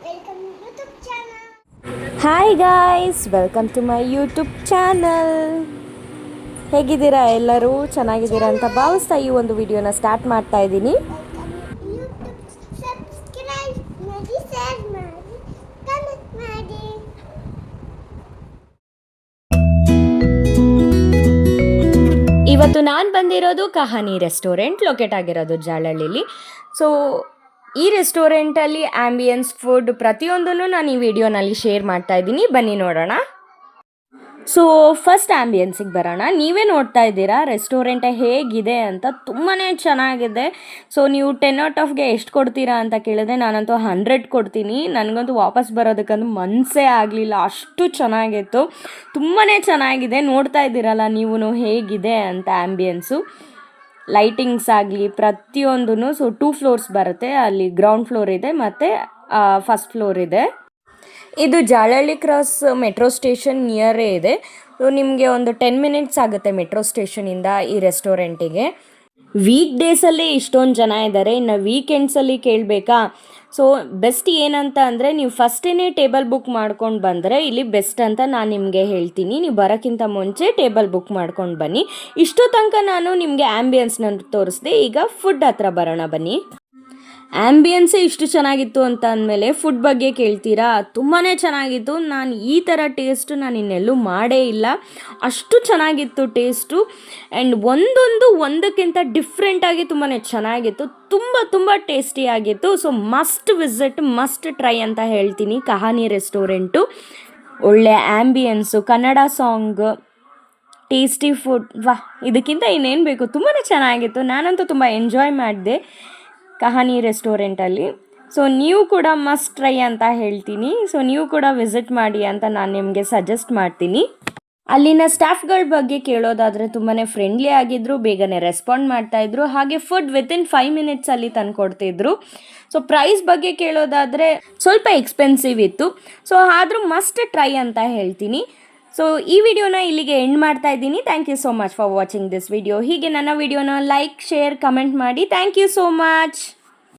Welcome to YouTube channel. Hi guys, welcome to my YouTube channel. ಹೇಗಿದ್ದೀರಾ? ಎಲ್ಲರೂ ಚೆನ್ನಾಗಿದ್ದೀರಾ ಅಂತ ಭಾವಿಸ್ತಾ ಈ ಒಂದು ವಿಡಿಯೋನ ಸ್ಟಾರ್ಟ್ ಮಾಡ್ತಾ ಇದ್ದೀನಿ. Welcome YouTube. Subscribe ಮಾಡಿ, share ಮಾಡಿ, comment ಮಾಡಿ. ಇವತ್ತು ನಾನು ಬಂದಿರೋದು ಕಹಾನಿ ರೆಸ್ಟೋರೆಂಟ್, ಲೊಕೇಟ್ ಆಗಿರೋದು ಜಾಲಹಳ್ಳಿಲಿ. ಸೊ ಈ ರೆಸ್ಟೋರೆಂಟಲ್ಲಿ ಆ್ಯಂಬಿಯನ್ಸ್, ಫುಡ್ ಪ್ರತಿಯೊಂದನ್ನು ನಾನು ಈ ವಿಡಿಯೋನಲ್ಲಿ ಶೇರ್ ಮಾಡ್ತಾ ಇದ್ದೀನಿ. ಬನ್ನಿ ನೋಡೋಣ. ಸೊ ಫಸ್ಟ್ ಆ್ಯಂಬಿಯನ್ಸಿಗೆ ಬರೋಣ. ನೀವೇ ನೋಡ್ತಾ ಇದ್ದೀರಾ ರೆಸ್ಟೋರೆಂಟ್ ಹೇಗಿದೆ ಅಂತ. ತುಂಬಾ ಚೆನ್ನಾಗಿದೆ. ಸೊ ನೀವು 10/10ಗೆ ಎಷ್ಟು ಕೊಡ್ತೀರಾ ಅಂತ ಕೇಳಿದ್ರೆ ನಾನಂತೂ 100 ಕೊಡ್ತೀನಿ. ನನಗಂತೂ ವಾಪಸ್ ಬರೋದಕ್ಕಂತೂ ಮನಸ್ಸೇ ಆಗಲಿಲ್ಲ, ಅಷ್ಟು ಚೆನ್ನಾಗಿತ್ತು. ತುಂಬಾ ಚೆನ್ನಾಗಿದೆ. ನೋಡ್ತಾ ಇದ್ದೀರಲ್ಲ ನೀವು ಹೇಗಿದೆ ಅಂತ ಆ್ಯಂಬಿಯನ್ಸು, ಲೈಟಿಂಗ್ಸ್ ಆಗಲಿ ಪ್ರತಿಯೊಂದೂ. ಸೊ 2 ಫ್ಲೋರ್ಸ್ ಬರುತ್ತೆ. ಅಲ್ಲಿ ಗ್ರೌಂಡ್ ಫ್ಲೋರ್ ಇದೆ ಮತ್ತು ಫಸ್ಟ್ ಫ್ಲೋರ್ ಇದೆ. ಇದು ಜಾಲಹಳ್ಳಿ ಕ್ರಾಸ್ ಮೆಟ್ರೋ ಸ್ಟೇಷನ್ ನಿಯರೇ ಇದೆ. ನಿಮಗೆ ಒಂದು 10 ಮಿನಿಟ್ಸ್ ಆಗುತ್ತೆ ಮೆಟ್ರೋ ಸ್ಟೇಷನಿಂದ ಈ ರೆಸ್ಟೋರೆಂಟಿಗೆ. ವೀಕ್ ಡೇಸಲ್ಲೇ ಇಷ್ಟೊಂದು ಜನ ಇದ್ದಾರೆ, ಇನ್ನು ವೀಕೆಂಡ್ಸಲ್ಲಿ ಕೇಳಬೇಕಾ? ಸೊ ಬೆಸ್ಟ್ ಏನಂತ ಅಂದರೆ, ನೀವು ಫಸ್ಟೇ ಟೇಬಲ್ ಬುಕ್ ಮಾಡ್ಕೊಂಡು ಬಂದರೆ ಇಲ್ಲಿ ಬೆಸ್ಟ್ ಅಂತ ನಾನು ನಿಮಗೆ ಹೇಳ್ತೀನಿ. ನೀವು ಬರೋಕ್ಕಿಂತ ಮುಂಚೆ ಟೇಬಲ್ ಬುಕ್ ಮಾಡ್ಕೊಂಡು ಬನ್ನಿ. ಇಷ್ಟೋ ತನಕ ನಾನು ನಿಮಗೆ ಆ್ಯಂಬಿಯನ್ಸ್ನ ತೋರಿಸ್ದೆ. ಈಗ ಫುಡ್ ಹತ್ರ ಬರೋಣ ಬನ್ನಿ. ಆ್ಯಂಬಿಯನ್ಸೇ ಇಷ್ಟು ಚೆನ್ನಾಗಿತ್ತು ಅಂತ ಅಂದಮೇಲೆ ಫುಡ್ ಬಗ್ಗೆ ಕೇಳ್ತೀರಾ? ತುಂಬಾ ಚೆನ್ನಾಗಿತ್ತು. ನಾನು ಈ ಥರ ಟೇಸ್ಟು ನಾನು ಇನ್ನೆಲ್ಲೂ ಮಾಡೇ ಇಲ್ಲ, ಅಷ್ಟು ಚೆನ್ನಾಗಿತ್ತು ಟೇಸ್ಟು. ಆ್ಯಂಡ್ ಒಂದಕ್ಕಿಂತ ಡಿಫ್ರೆಂಟಾಗಿ ತುಂಬಾ ಚೆನ್ನಾಗಿತ್ತು. ತುಂಬ ಟೇಸ್ಟಿಯಾಗಿತ್ತು. So must visit, must try ಅಂತ ಹೇಳ್ತೀನಿ ಕಹಾನಿ ರೆಸ್ಟೋರೆಂಟು. ಒಳ್ಳೆ ambience, Kannada song, tasty food, ಇದಕ್ಕಿಂತ ಇನ್ನೇನು ಬೇಕು? ತುಂಬಾ ಚೆನ್ನಾಗಿತ್ತು. ನಾನಂತೂ ತುಂಬ ಎಂಜಾಯ್ ಮಾಡಿದೆ ಕಹಾನಿ ರೆಸ್ಟೋರೆಂಟಲ್ಲಿ. ಸೊ ನೀವು ಕೂಡ ಮಸ್ಟ್ ಟ್ರೈ ಅಂತ ಹೇಳ್ತೀನಿ. ಸೊ ನೀವು ಕೂಡ ವಿಸಿಟ್ ಮಾಡಿ ಅಂತ ನಾನು ನಿಮಗೆ ಸಜೆಸ್ಟ್ ಮಾಡ್ತೀನಿ. ಅಲ್ಲಿನ ಸ್ಟಾಫ್ಗಳ ಬಗ್ಗೆ ಕೇಳೋದಾದರೆ ತುಂಬಾ ಫ್ರೆಂಡ್ಲಿ ಆಗಿದ್ದರು, ಬೇಗನೆ ರೆಸ್ಪಾಂಡ್ ಮಾಡ್ತಾಯಿದ್ರು, ಹಾಗೆ ಫುಡ್ ವಿತಿನ್ 5 ಮಿನಿಟ್ಸಲ್ಲಿ ತಂದುಕೊಡ್ತಿದ್ರು. ಸೊ ಪ್ರೈಸ್ ಬಗ್ಗೆ ಕೇಳೋದಾದರೆ ಸ್ವಲ್ಪ ಎಕ್ಸ್ಪೆನ್ಸಿವ್ ಇತ್ತು. ಸೊ ಆದರೂ ಮಸ್ಟ್ ಟ್ರೈ ಅಂತ ಹೇಳ್ತೀನಿ. ಸೊ ಈ ವಿಡಿಯೋನ ಇಲ್ಲಿಗೆ ಎಂಡ್ ಮಾಡ್ತಾ ಇದ್ದೀನಿ. Thank you so much for watching this video. ಹೀಗೆ ನನ್ನ ವಿಡಿಯೋನ ಲೈಕ್, ಶೇರ್, ಕಮೆಂಟ್ ಮಾಡಿ. Thank you so much.